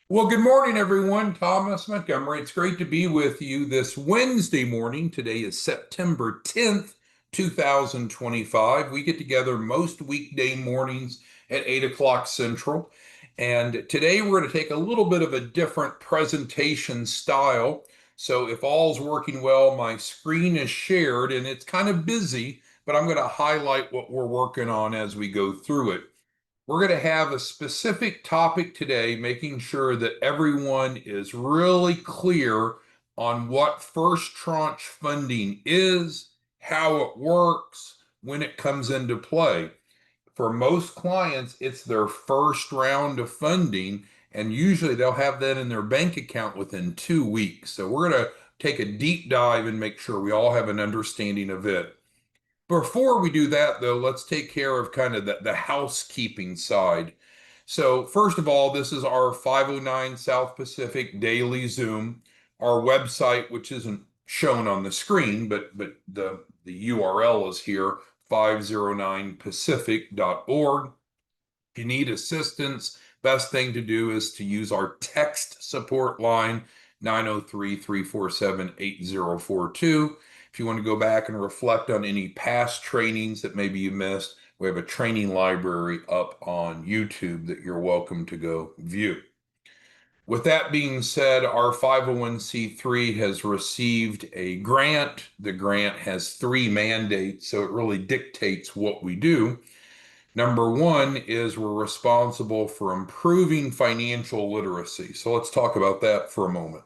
Well, good morning, everyone. Thomas Montgomery. It's great to be with you this Wednesday morning. Today is September 10th, 2025. We get together most weekday mornings at 8 o'clock Central. And today we're going to take a little bit of a different presentation style. So if all's working well, my screen is shared and it's kind of busy, but I'm going to highlight what we're working on as we go through it. We're going to have a specific topic today, making sure that everyone is really clear on what first tranche funding is, how it works, when it comes into play. For most clients, it's their first round of funding, and usually they'll have that in their bank account within 2 weeks. So we're going to take a deep dive and make sure we all have an understanding of it. Before we do that, though, let's take care of kind of the housekeeping side. So, first of all, this is our 509 South Pacific daily Zoom. Our website, which isn't shown on the screen, but the URL is here, 509pacific.org. If you need assistance, best thing to do is to use our text support line, 903-347-8042. If you want to go back and reflect on any past trainings that maybe you missed, we have a training library up on YouTube that you're welcome to go view. With that being said, our 501c3 has received a grant. The grant has three mandates, so it really dictates what we do. Number one is we're responsible for improving financial literacy. So let's talk about that for a moment.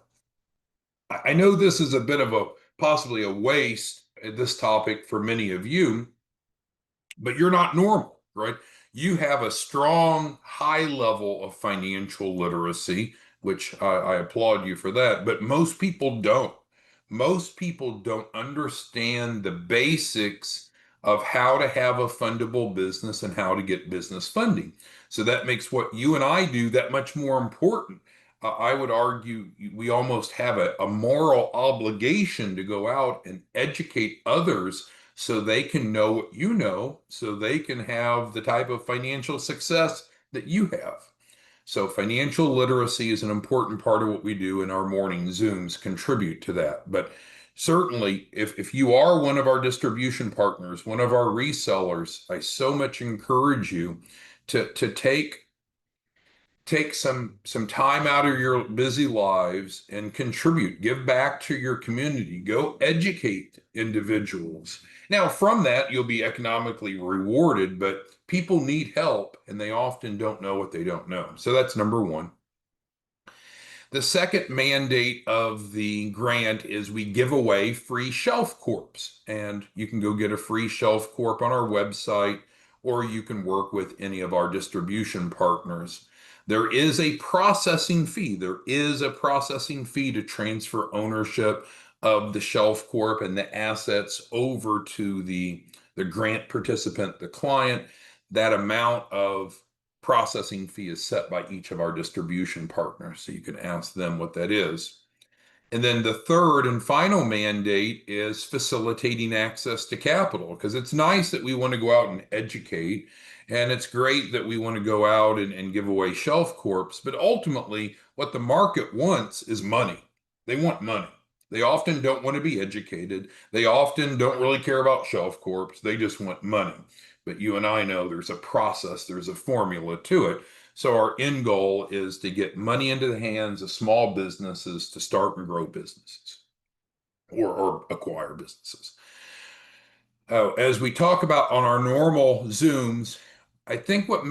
I know this is a bit of a possibly a waste at this topic for many of you, but you're not normal, right? You have a strong, high level of financial literacy, which I applaud you for that, but most people don't. Most people don't understand the basics of how to have a fundable business and how to get business funding. So that makes what you and I do that much more important. I would argue we almost have a moral obligation to go out and educate others so they can know what you know, so they can have the type of financial success that you have. So financial literacy is an important part of what we do, and our morning Zooms contribute to that. But certainly, if you are one of our distribution partners, one of our resellers, I so much encourage you to take some time out of your busy lives and contribute, give back to your community, go educate individuals. Now, from that, you'll be economically rewarded, but people need help and they often don't know what they don't know. So that's number one. The second mandate of the grant is we give away free shelf corps, and you can go get a free shelf corp on our website, or you can work with any of our distribution partners. There is a processing fee. There is a processing fee to transfer ownership of the shelf corp and the assets over to the grant participant, the client. That amount of processing fee is set by each of our distribution partners. So you can ask them what that is. And then the third and final mandate is facilitating access to capital, because it's nice that we want to go out and educate. And it's great that we want to go out and give away shelf corps. But ultimately, what the market wants is money. They want money. They often don't want to be educated. They often don't really care about shelf corps. They just want money. But you and I know there's a process, there's a formula to it. So our end goal is to get money into the hands of small businesses to start and grow businesses or acquire businesses. As we talk about on our normal Zooms, I think what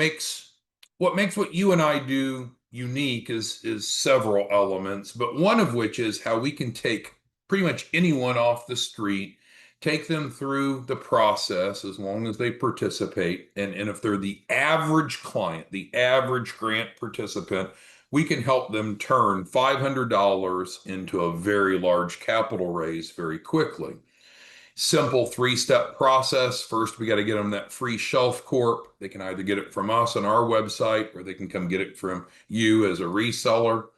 you and I do unique is several elements, but one of which is how we can take pretty much anyone off the street, take them through the process as long as they participate, and if they're the average client, the average grant participant, we can help them turn $500 into a very large capital raise very quickly. Simple three-step process. First, we got to get them that free shelf corp. They can either get it from us on our website or they can come get it from you as a reseller.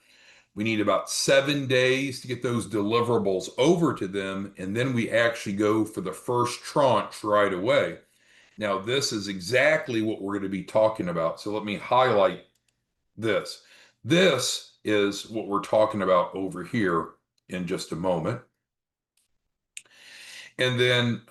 We need about 7 days to get those deliverables over to them, and then we actually go for the first tranche right away. Now, this is exactly what we're going to be talking about. So let me highlight this. This is what we're talking about over here in just a moment. And then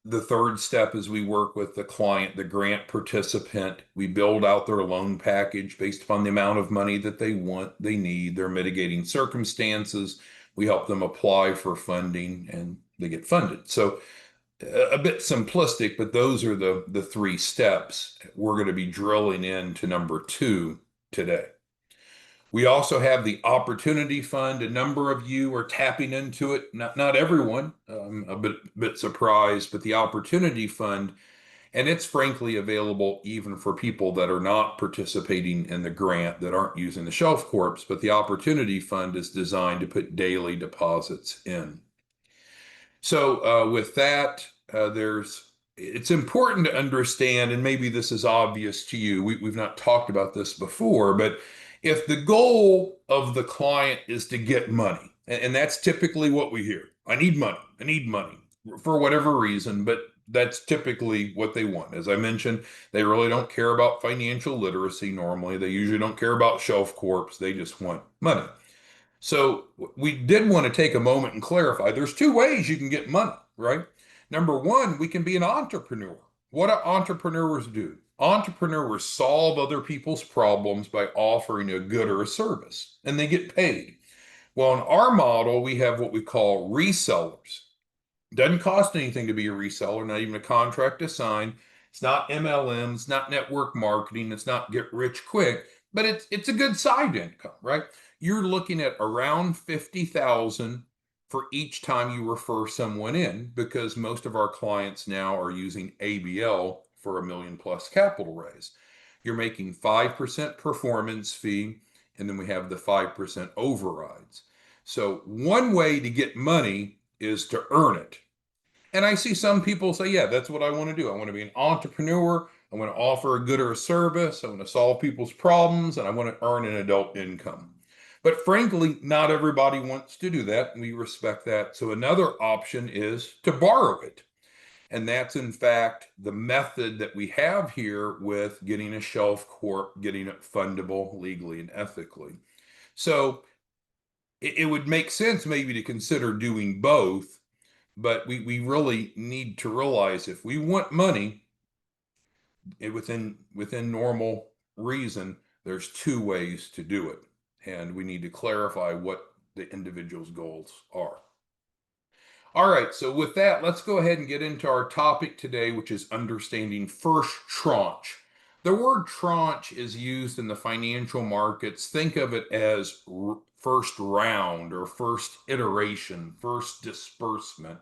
the third step is we work with the client, the grant participant. We build out their loan package based upon the amount of money that they want, they need, their mitigating circumstances. We help them apply for funding and they get funded. So a bit simplistic, but those are the three steps. We're going to be drilling into number two today. We also have the Opportunity Fund. A number of you are tapping into it. Not everyone. I'm a bit surprised, but the Opportunity Fund, and it's frankly available even for people that are not participating in the grant, that aren't using the Shelf Corps, but the Opportunity Fund is designed to put daily deposits in. So with that, it's important to understand, and maybe this is obvious to you. We've not talked about this before, but if the goal of the client is to get money, and that's typically what we hear, I need money for whatever reason, but that's typically what they want. As I mentioned, they really don't care about financial literacy normally. They usually don't care about Shelf Corps. They just want money. So we did want to take a moment and clarify there's two ways you can get money, right? Number one, we can be an entrepreneur. What do entrepreneurs do? Entrepreneurs solve other people's problems by offering a good or a service, and they get paid. Well, in our model, we have what we call resellers. Doesn't cost anything to be a reseller, not even a contract to sign. It's not MLM, it's not network marketing, it's not get rich quick, but it's a good side income, right? You're looking at around 50,000 for each time you refer someone in, because most of our clients now are using ABL for a million plus capital raise. You're making 5% performance fee, and then we have the 5% overrides. So one way to get money is to earn it. And I see some people say, yeah, that's what I want to do. I want to be an entrepreneur. I want to offer a good or a service. I want to solve people's problems, and I want to earn an adult income. But frankly, not everybody wants to do that, and we respect that. So another option is to borrow it. And that's in fact the method that we have here with getting a Shelf Corp, getting it fundable legally and ethically. So it would make sense maybe to consider doing both, but we really need to realize if we want money within normal reason, there's two ways to do it. And we need to clarify what the individual's goals are. All right, so with that, let's go ahead and get into our topic today, which is understanding first tranche. The word tranche is used in the financial markets. Think of it as first round or first iteration, first disbursement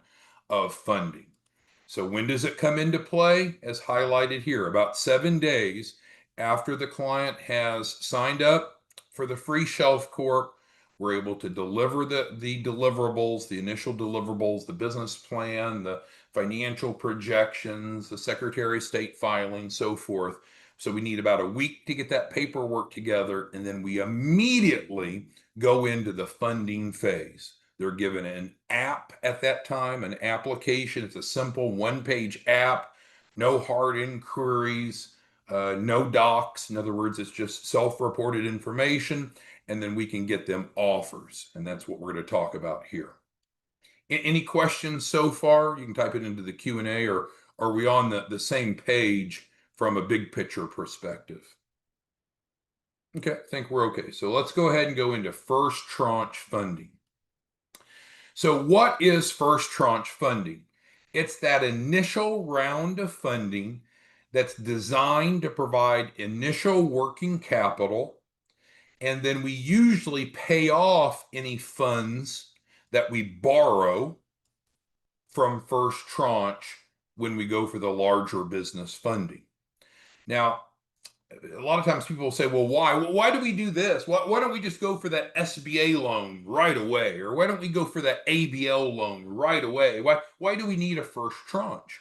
of funding. So when does it come into play? As highlighted here, about 7 days after the client has signed up for the free Shelf Corp. We're able to deliver the deliverables, the initial deliverables, the business plan, the financial projections, the Secretary of State filing, so forth. So we need about a week to get that paperwork together, and then we immediately go into the funding phase. They're given an app at that time, an application. It's a simple one-page app, no hard inquiries, no docs. In other words, it's just self-reported information, and then we can get them offers. And that's what we're going to talk about here. Any questions so far? You can type it into the Q&A, or are we on the same page from a big picture perspective? Okay, I think we're okay. So let's go ahead and go into first tranche funding. So what is first tranche funding? It's that initial round of funding that's designed to provide initial working capital, and then we usually pay off any funds that we borrow from first tranche when we go for the larger business funding. Now, a lot of times people will say, well, why? Well, why do we do this? Why don't we just go for that SBA loan right away? Or why don't we go for that ABL loan right away? Why do we need a first tranche?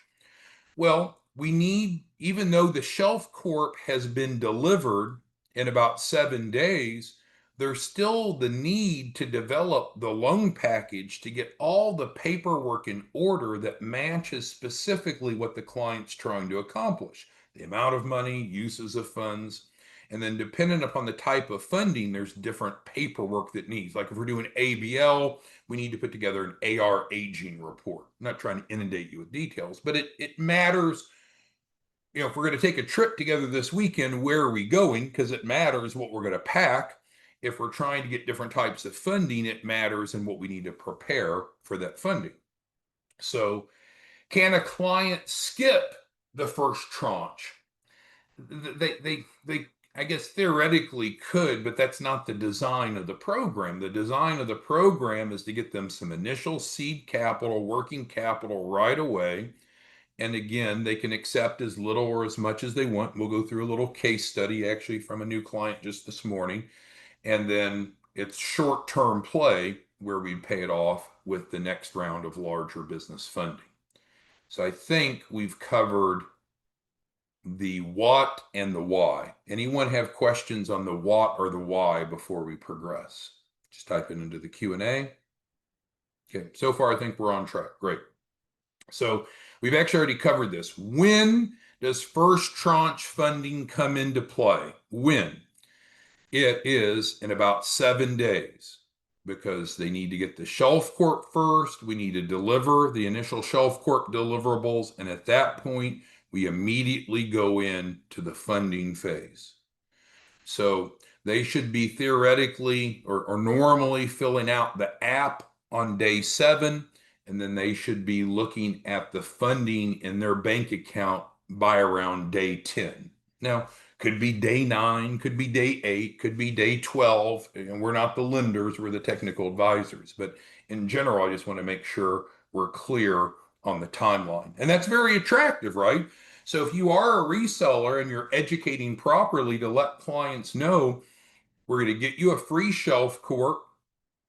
Well, we need, even though the Shelf Corp has been delivered in about 7 days, there's still the need to develop the loan package to get all the paperwork in order that matches specifically what the client's trying to accomplish. The amount of money, uses of funds. And then depending upon the type of funding, there's different paperwork that needs. Like if we're doing ABL, we need to put together an AR aging report. I'm not trying to inundate you with details, but it matters. If we're going to take a trip together this weekend, where are we going? Because it matters what we're going to pack. If we're trying to get different types of funding, it matters in what we need to prepare for that funding. So, can a client skip the first tranche? They I guess theoretically could, but that's not the design of the program. The design of the program is to get them some initial seed capital, working capital right away. And again, they can accept as little or as much as they want. We'll go through a little case study actually from a new client just this morning. And then it's short-term play where we pay it off with the next round of larger business funding. So I think we've covered the what and the why. Anyone have questions on the what or the why before we progress? Just type it into the Q&A. Okay, so far I think we're on track. Great. So we've actually already covered this. When does first tranche funding come into play? When? It is in about 7 days because they need to get the shelf court first. We need to deliver the initial shelf court deliverables. And at that point, we immediately go into the funding phase. So they should be theoretically or normally filling out the app on day 7, and then they should be looking at the funding in their bank account by around day 10. Now, could be day 9, could be day 8, could be day 12. And we're not the lenders, we're the technical advisors. But in general, I just want to make sure we're clear on the timeline. And that's very attractive, right? So if you are a reseller and you're educating properly to let clients know, we're going to get you a free shelf court.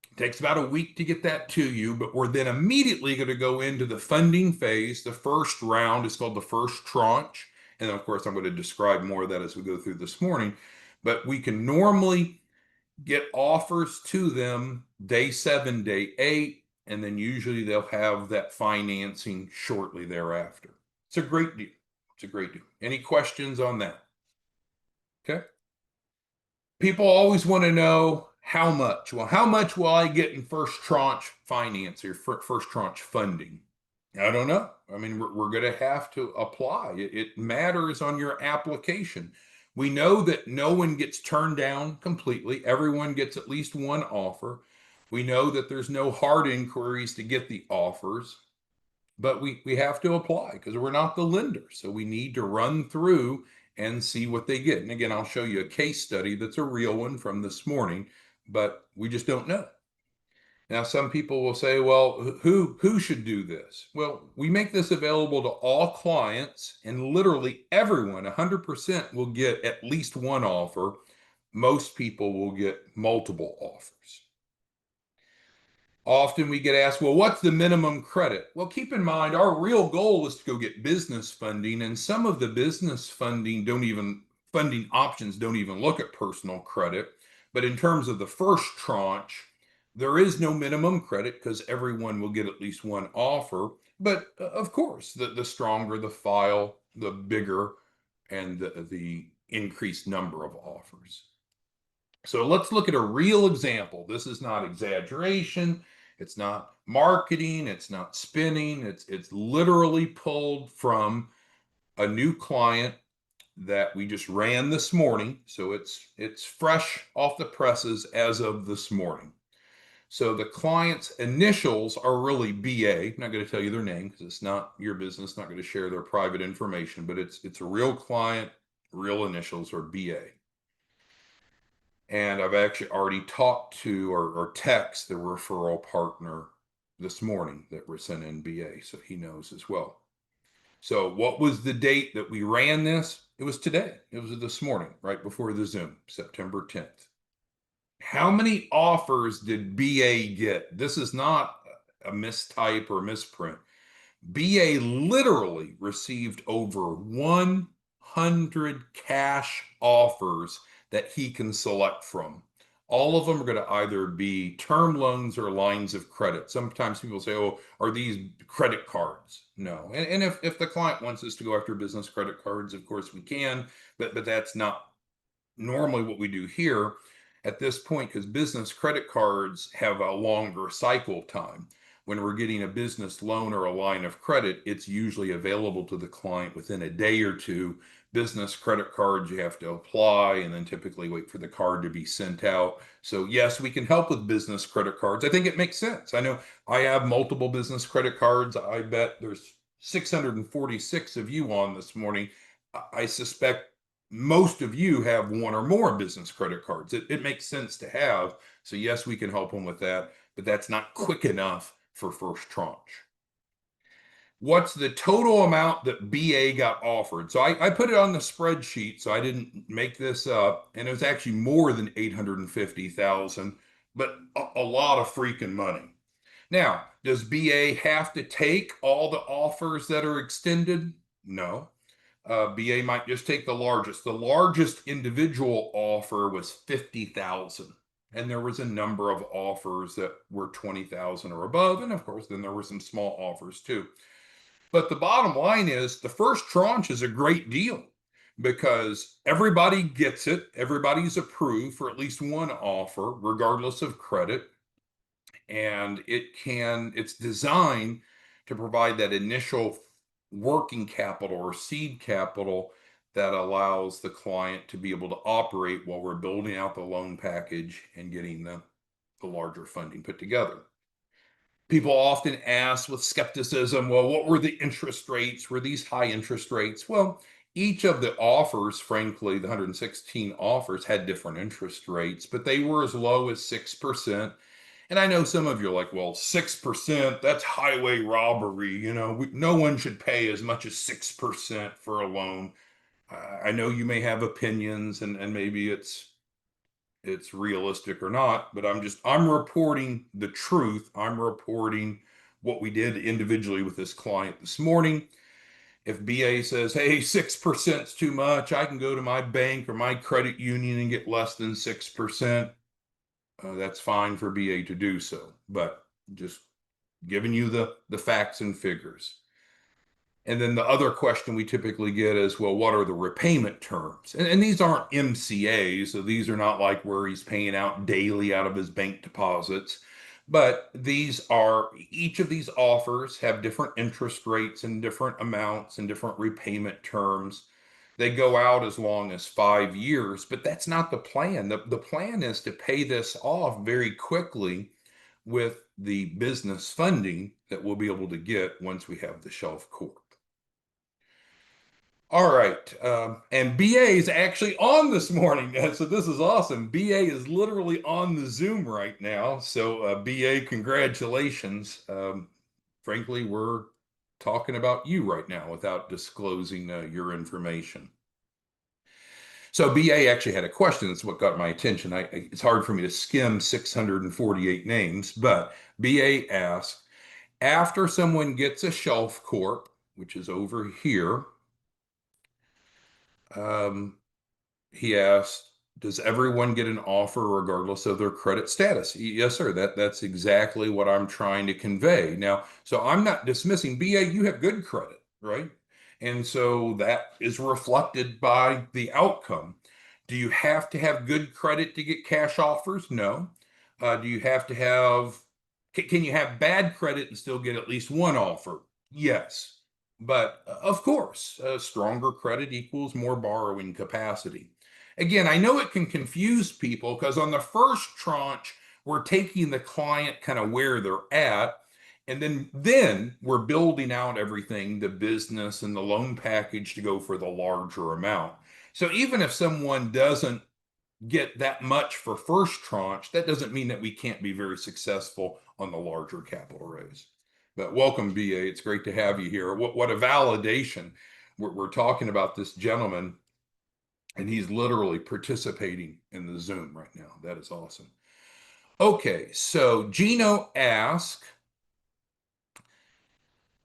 It takes about a week to get that to you, but we're then immediately going to go into the funding phase. The first round is called the first tranche. And of course, I'm going to describe more of that as we go through this morning. But we can normally get offers to them day 7, day 8, and then usually they'll have that financing shortly thereafter. It's a great deal. It's a great deal. Any questions on that? Okay. People always want to know how much. Well, how much will I get in first tranche finance or first tranche funding? I don't know. I mean, we're going to have to apply. It matters on your application. We know that no one gets turned down completely. Everyone gets at least one offer. We know that there's no hard inquiries to get the offers, but we have to apply because we're not the lender. So we need to run through and see what they get. And again, I'll show you a case study that's a real one from this morning, but we just don't know. Now, some people will say, well, who should do this? Well, we make this available to all clients, and literally everyone, 100%, will get at least one offer. Most people will get multiple offers. Often we get asked, well, what's the minimum credit? Well, keep in mind, our real goal is to go get business funding, and some of the business funding funding options don't even look at personal credit. But in terms of the first tranche, there is no minimum credit because everyone will get at least one offer. But of course, the stronger the file, the bigger and the increased number of offers. So let's look at a real example. This is not exaggeration. It's not marketing. It's not spinning. It's literally pulled from a new client that we just ran this morning. So it's fresh off the presses as of this morning. So the client's initials are really BA. I'm not going to tell you their name because it's not your business, not going to share their private information, but it's a real client, real initials are BA. And I've actually already talked to or text the referral partner this morning that we're sending BA, so he knows as well. So what was the date that we ran this? It was today. It was this morning, right before the Zoom, September 10th. How many offers did BA get? This is not a mistype or misprint. BA literally received over 100 cash offers that he can select from. All of them are going to either be term loans or lines of credit. Sometimes people say, oh, are these credit cards? No. And if the client wants us to go after business credit cards, of course we can, but that's not normally what we do here at this point, because business credit cards have a longer cycle time. When we're getting a business loan or a line of credit, it's usually available to the client within a day or two. Business credit cards, you have to apply and then typically wait for the card to be sent out. So, yes, we can help with business credit cards. I think it makes sense. I know I have multiple business credit cards. I bet there's 646 of you on this morning. I suspect most of you have one or more business credit cards. It makes sense to have. So, yes, we can help them with that, but that's not quick enough for first tranche. What's the total amount that BA got offered? So I put it on the spreadsheet, so I didn't make this up, and it was actually more than 850,000, but a lot of freaking money. Now, does BA have to take all the offers that are extended? No. BA might just take the largest. The largest individual offer was 50,000. And there was a number of offers that were 20,000 or above. And of course, then there were some small offers too. But the bottom line is the first tranche is a great deal because everybody gets it. Everybody's approved for at least one offer, regardless of credit. And it's designed to provide that initial working capital or seed capital that allows the client to be able to operate while we're building out the loan package and getting the larger funding put together. People often ask with skepticism, well, what were the interest rates? Were these high interest rates? Well, each of the offers, frankly, the 116 offers had different interest rates, but they were as low as 6%. And I know some of you are like, well, 6%, that's highway robbery. No one should pay as much as 6% for a loan. I know you may have opinions and maybe it's realistic or not, but I'm reporting the truth. I'm reporting what we did individually with this client this morning. If BA says, hey, 6% is too much, I can go to my bank or my credit union and get less than 6%. That's fine for BA to do so, but just giving you the facts and figures. And then the other question we typically get is, well, what are the repayment terms? And these aren't MCAs, so these are not like where he's paying out daily out of his bank deposits. But each of these offers have different interest rates and different amounts and different repayment terms. They go out as long as 5 years, but that's not the plan. The plan is to pay this off very quickly with the business funding that we'll be able to get once we have the shelf corp. All right. And BA is actually on this morning. So this is awesome. BA is literally on the Zoom right now. So BA, congratulations. Frankly, we're talking about you right now without disclosing your information. So BA actually had a question. That's what got my attention. It's hard for me to skim 648 names, but BA asked, after someone gets a shelf corp, which is over here, he asked, does everyone get an offer regardless of their credit status? Yes, sir. That's exactly what I'm trying to convey. Now, so I'm not dismissing BA, you have good credit, right? And so that is reflected by the outcome. Do you have to have good credit to get cash offers? No. Do you have to can you have bad credit and still get at least one offer? Yes. But of course, stronger credit equals more borrowing capacity. Again, I know it can confuse people because on the first tranche, we're taking the client kind of where they're at. And then we're building out everything, the business and the loan package to go for the larger amount. So even if someone doesn't get that much for first tranche, that doesn't mean that we can't be very successful on the larger capital raise. But welcome, BA. It's great to have you here. What a validation. We're talking about this gentleman, and he's literally participating in the Zoom right now. That is awesome. Okay, so Gino asked,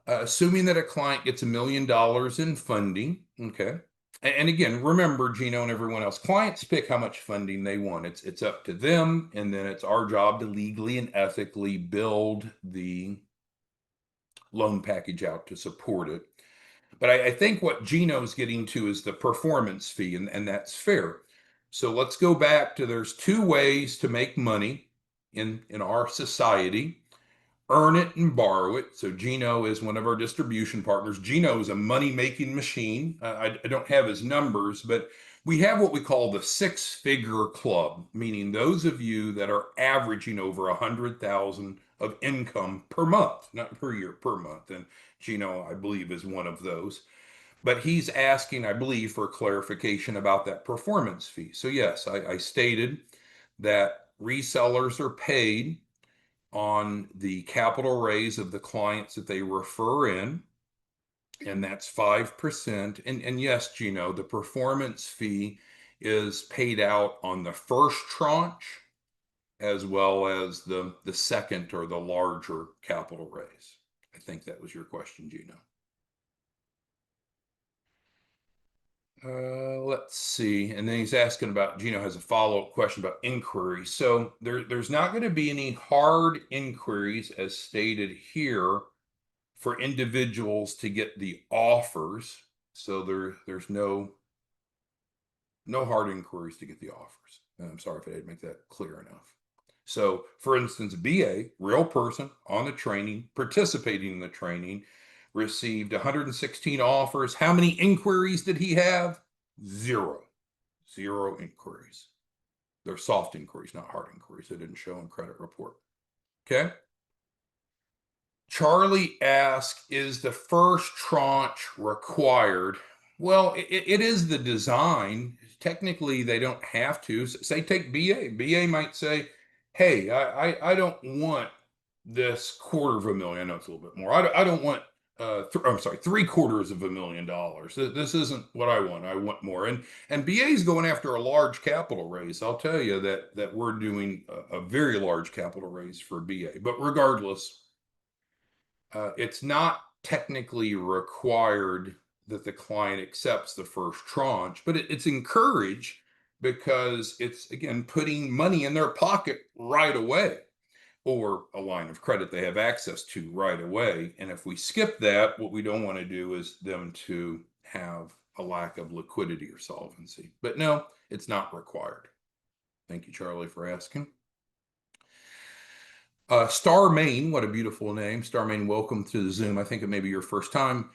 assuming that a client gets $1 million in funding, okay. And again, remember, Gino and everyone else, clients pick how much funding they want. It's up to them, and then it's our job to legally and ethically build the loan package out to support it. But I think what Gino's getting to is the performance fee, and that's fair. So let's go back to there's two ways to make money in our society. Earn it and borrow it. So Gino is one of our distribution partners. Gino is a money-making machine. I don't have his numbers, but we have what we call the six-figure club, meaning those of you that are averaging over 100,000 of income per month, not per year, per month. And Gino, I believe, is one of those. But he's asking, I believe, for clarification about that performance fee. So yes, I stated that resellers are paid on the capital raise of the clients that they refer in, and that's 5%. And yes, Gino, the performance fee is paid out on the first tranche as well as the second or the larger capital raise. I think that was your question, Gino. Let's see. And then he's asking about, Gino has a follow-up question about inquiries. So there's not going to be any hard inquiries as stated here for individuals to get the offers. So there's no hard inquiries to get the offers. And I'm sorry if I didn't make that clear enough. So for instance, BA, real person on the training, participating in the training, received 116 offers. How many inquiries did he have? Zero. Zero inquiries. They're soft inquiries, not hard inquiries. They didn't show in credit report. Okay. Charlie asked, is the first tranche required? Well, it is the design. Technically, they don't have to. Say, take BA. BA might say, hey, I don't want this $250,000. I know it's a little bit more. I don't want, I'm sorry, $750,000. This isn't what I want. I want more. And BA is going after a large capital raise. I'll tell you that we're doing a very large capital raise for BA. But regardless, it's not technically required that the client accepts the first tranche, but it's encouraged because it's, again, putting money in their pocket right away or a line of credit they have access to right away. And if we skip that, what we don't want to do is them to have a lack of liquidity or solvency. But no, it's not required. Thank you, Charlie, for asking. Star Main, what a beautiful name. Star Main, welcome to the Zoom. I think it may be your first time.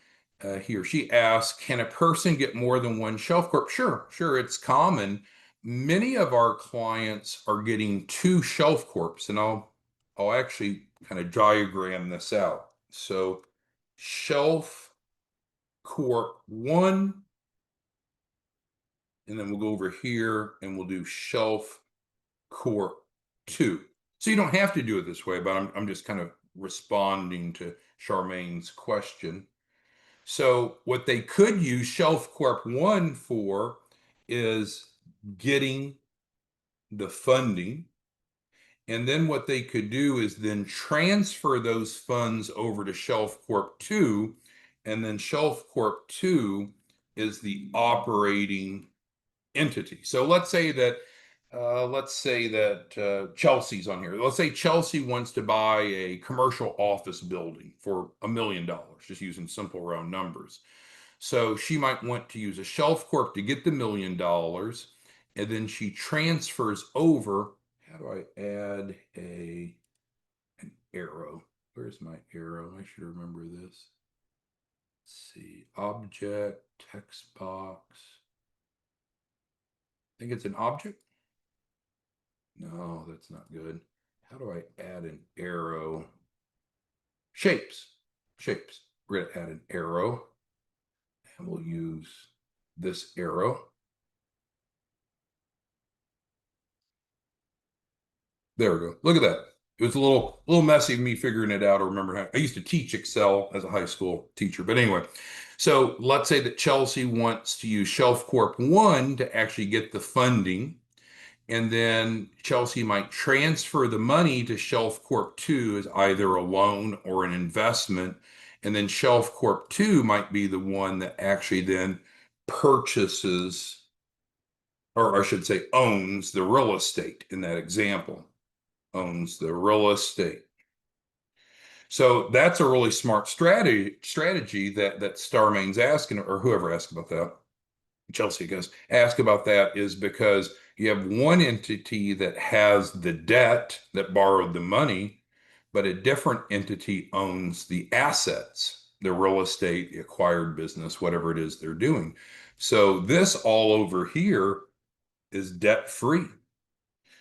He or she asks, can a person get more than one shelf corp? Sure, it's common. Many of our clients are getting two shelf corps, and I'll actually kind of diagram this out. So shelf corp 1, and then we'll go over here and we'll do shelf corp 2. So you don't have to do it this way, but I'm just kind of responding to Charmaine's question. So what they could use Shelf Corp 1 for is getting the funding. And then what they could do is then transfer those funds over to Shelf Corp 2. And then Shelf Corp 2 is the operating entity. So let's say that Chelsea's on here. Let's say Chelsea wants to buy a commercial office building for $1 million, just using simple round numbers. So she might want to use a shelf corp to get the $1 million, and then she transfers over. How do I add an arrow? Where's my arrow? I should remember this. Let's see, object, text box. I think it's an object. No, that's not good. How do I add an arrow? Shapes. We're going to add an arrow, and we'll use this arrow. There we go. Look at that. It was a little messy of me figuring it out or remember how. I used to teach Excel as a high school teacher. But anyway, so let's say that Chelsea wants to use Shelf Corp 1 to actually get the funding. And then Chelsea might transfer the money to Shelf Corp 2 as either a loan or an investment. And then Shelf Corp 2 might be the one that actually then purchases, or I should say, owns the real estate in that example, owns the real estate. So that's a really smart strategy that Starmain's asking, or whoever asked about that. Chelsea goes, ask about that is because You have one entity that has the debt that borrowed the money, but a different entity owns the assets, the real estate, the acquired business, whatever it is they're doing. So this all over here is debt free.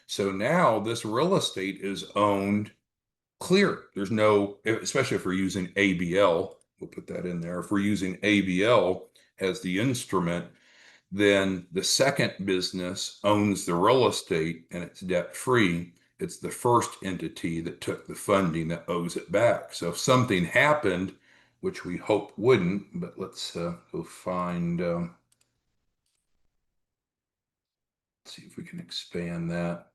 So now this real estate is owned clear. There's no, especially if we're using ABL, we'll put that in there. If we're using ABL as the instrument, then the second business owns the real estate and it's debt free. It's the first entity that took the funding that owes it back. So if something happened, which we hope wouldn't, but let's go find, see if we can expand that.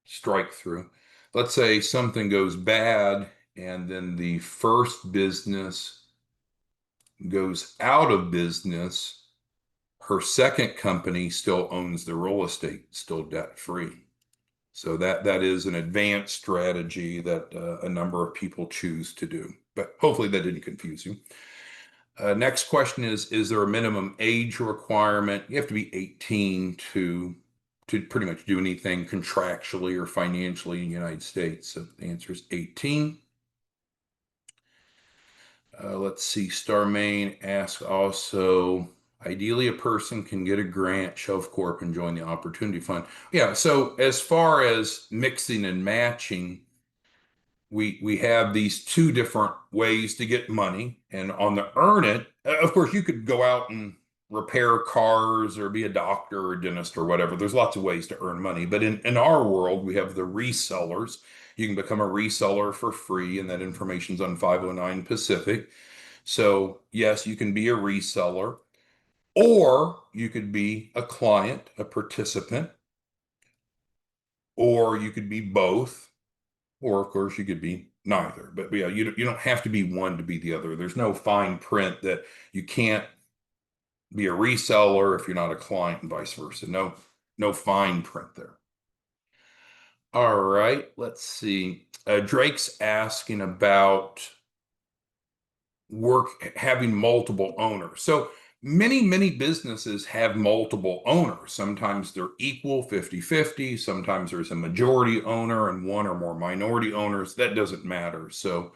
Strike through. Let's say something goes bad and then the first business goes out of business. Her second company still owns the real estate, still debt free. So that is an advanced strategy that a number of people choose to do. But hopefully that didn't confuse you. Next question is there a minimum age requirement? You have to be 18 to pretty much do anything contractually or financially in the United States. So the answer is 18. Let's see. Starmain asks also, ideally a person can get a grant, Shelf Corp, and join the Opportunity Fund. Yeah, so as far as mixing and matching, we have these two different ways to get money. And on the earn it, of course, you could go out and repair cars or be a doctor or a dentist or whatever. There's lots of ways to earn money. But in our world, we have the resellers. You can become a reseller for free, and that information's on 509 Pacific. So, yes, you can be a reseller, or you could be a client, a participant, or you could be both, or of course, you could be neither. But yeah, you don't have to be one to be the other. There's no fine print that you can't be a reseller if you're not a client and vice versa. No fine print there. All right, let's see. Drake's asking about work having multiple owners. So many businesses have multiple owners. Sometimes they're equal 50-50. Sometimes there's a majority owner and one or more minority owners. That doesn't matter. So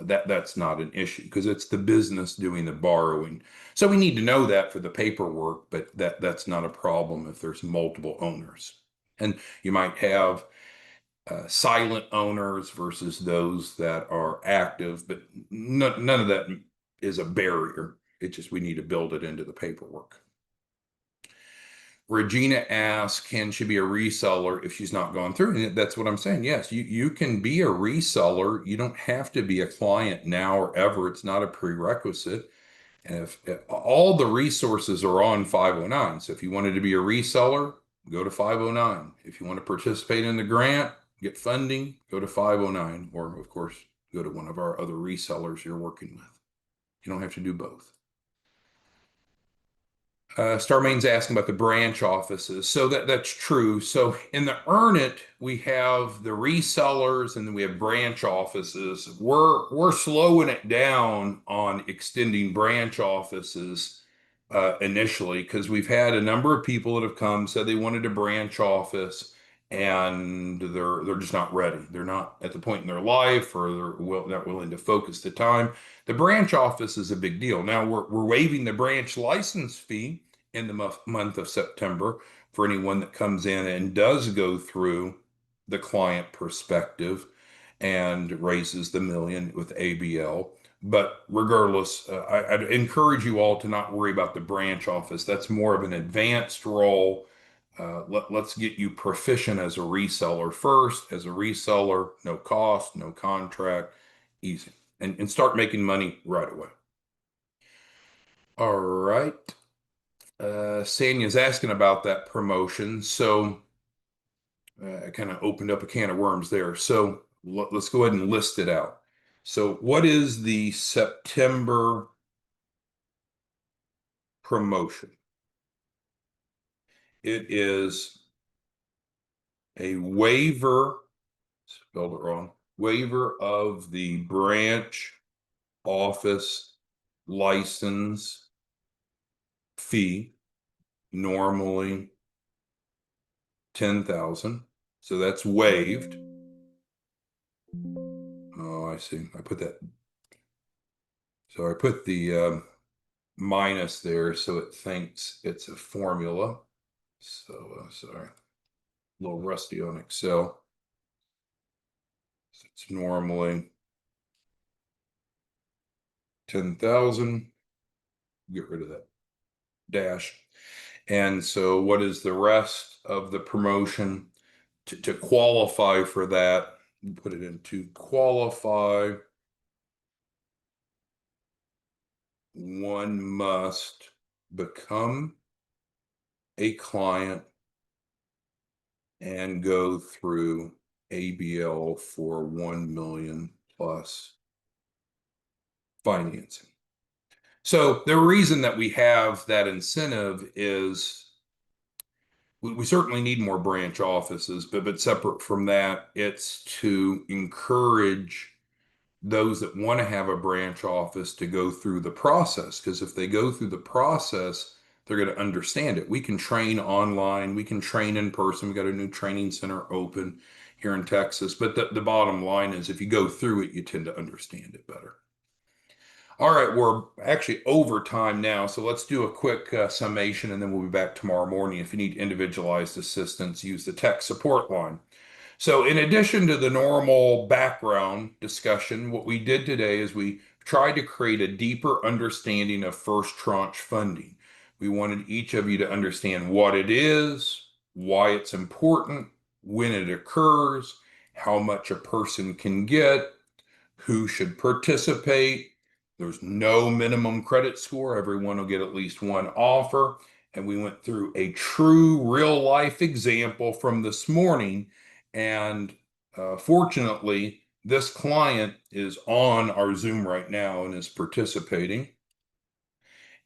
that's not an issue because it's the business doing the borrowing. So we need to know that for the paperwork, but that's not a problem if there's multiple owners. And you might have silent owners versus those that are active, but none of that is a barrier. It's just we need to build it into the paperwork. Regina asks, can she be a reseller if she's not gone through? And that's what I'm saying. Yes, you can be a reseller. You don't have to be a client now or ever. It's not a prerequisite. And if all the resources are on 509, so if you wanted to be a reseller, go to 509. If you want to participate in the grant, get funding, go to 509, or of course, go to one of our other resellers you're working with. You don't have to do both. Starmain's asking about the branch offices. So that's true. So in the Earn It, we have the resellers and then we have branch offices. We're slowing it down on extending branch offices initially because we've had a number of people that have come said they wanted a branch office and they're just not ready. They're not at the point in their life or they're not willing to focus the time. The branch office is a big deal. Now we're waiving the branch license fee in the month of September for anyone that comes in and does go through the client perspective and raises the million with ABL. But regardless, I'd encourage you all to not worry about the branch office. That's more of an advanced role. Let's get you proficient as a reseller first. As a reseller, no cost, no contract, easy. And start making money right away. All right. Sanya's asking about that promotion. So I kind of opened up a can of worms there. So let's go ahead and list it out. So what is the September promotion? It is a waiver, spelled it wrong, waiver of the branch office license fee, normally 10,000. So that's waived. Oh, I see. I put that. So I put the minus there so it thinks it's a formula. So sorry, a little rusty on Excel. So it's normally 10,000. Get rid of that dash. And so what is the rest of the promotion? To qualify for that, put it into qualify. One must become a client and go through ABL for 1 million plus financing. So the reason that we have that incentive is we certainly need more branch offices, but separate from that, it's to encourage those that want to have a branch office to go through the process. Because if they go through the process, they're going to understand it. We can train online, we can train in person. We got a new training center open here in Texas. But the bottom line is if you go through it, you tend to understand it better. All right, we're actually over time now, so let's do a quick summation and then we'll be back tomorrow morning. If you need individualized assistance, use the tech support line. So, in addition to the normal background discussion, what we did today is we tried to create a deeper understanding of first tranche funding. We wanted each of you to understand what it is, why it's important, when it occurs, how much a person can get, who should participate. There's no minimum credit score. Everyone will get at least one offer. And we went through a true real life example from this morning. And fortunately, this client is on our Zoom right now and is participating.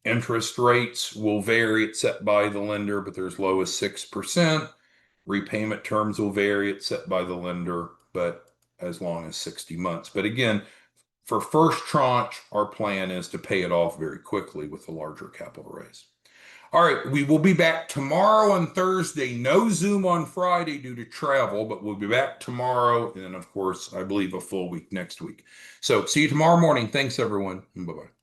Interest rates will vary. It's set by the lender, but they're as low as 6%. Repayment terms will vary. It's set by the lender, but as long as 60 months. But again, for first tranche, our plan is to pay it off very quickly with a larger capital raise. All right, we will be back tomorrow and Thursday. No Zoom on Friday due to travel, but we'll be back tomorrow. And then, of course, I believe a full week next week. So see you tomorrow morning. Thanks, everyone. Bye-bye.